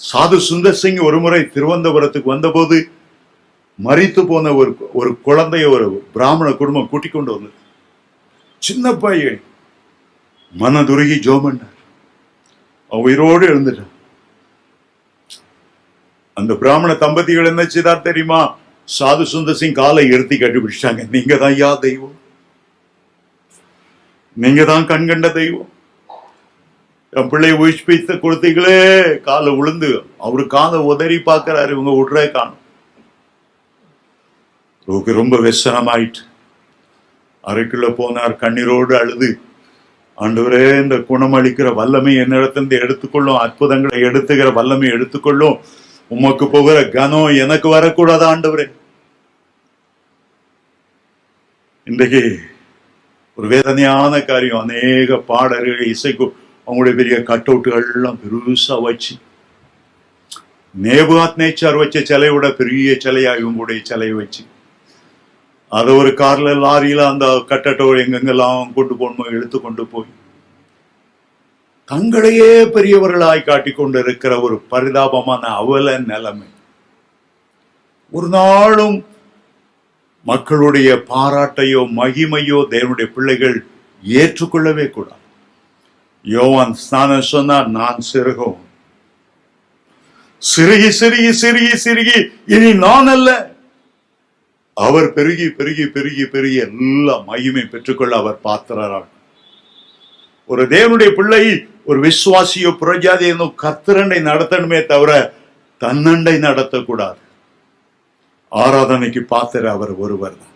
சாது சுந்தர் சிங் ஒரு முறை திருவனந்தபுரத்துக்கு வந்தபோது மரித்து போன ஒரு குழந்தைய ஒரு பிராமண குடும்பம் கூட்டிக் கொண்டு வந்தது. சின்ன பையன் மனதுருகி ஜோமன்னார், உயிரோடு எழுந்துட்டான். அந்த பிராமண தம்பதிகள் என்ன செய்தார் தெரியுமா? சாது சுந்தர் சிங் காலை எடுத்து கண்டுபிடிச்சாங்க. நீங்க தான் யா தெய்வம், நீங்க தான் கண்கண்ட தெய்வம், என் பிள்ளைய உயிர்ப்பித்து கொடுத்தீங்களே. காலை விழுந்து அவரு காலை உதறி பார்க்கிறாரு, இவங்க விடுறே காணும். ரொம்ப வெசனமாயிட்டு அறைக்குள்ள போனார், கண்ணீரோடு அழுது, ஆண்டவரே இந்த குணமளிக்கிற வல்லமை என்னிடத்திலிருந்து எடுத்துக்கொள்ளும், அற்புதங்களை எடுத்துக்கிற வல்லமை எடுத்துக்கொள்ளும், உமக்கு போகிற கனம் எனக்கு வரக்கூடாது ஆண்டவரே. இன்றைக்கு ஒரு வேதனையான காரியம், அநேக பாடல்கள் இசைக்கும் அவங்களுடைய பெரிய கட் அவுட்டுகள் எல்லாம் பெருசா வச்சு, நேபுகாத் நேச்சார் வச்ச சிலையோட பெரிய சிலையா இவங்களுடைய சிலையை வச்சு அதை ஒரு கார்ல லாரியில அந்த கட்டட்டோ எங்கெங்கெல்லாம் கொண்டு போகணுமோ எடுத்து கொண்டு போய் தங்களையே பெரியவர்களாய் காட்டிக்கொண்டு இருக்கிற ஒரு பரிதாபமான அவல நிலைமை. ஒரு நாளும் மக்களுடைய பாராட்டையோ மகிமையோ தேவனுடைய பிள்ளைகள் ஏற்றுக்கொள்ளவே கூடாது. யோவான் ஸ்நானம் சொன்னார், நான் சிறுகும், சிறுகி சிறுகி சிறுகி சிறுகி இனி நான் அல்ல, அவர் பெருகி பெருகி பெருகி பெருகி எல்லா மகிமை பெற்றுக்கொள்ள அவர் பாத்திரராக. ஒரு தேவனுடைய பிள்ளை, ஒரு விசுவாசியோ புரஜாதியோ கர்த்தரண்டை நடத்தணுமே தவிர தன்னண்டை நடத்தக்கூடாது. ஆராதனைக்கு பாத்திர அவர் ஒருவர் தான்.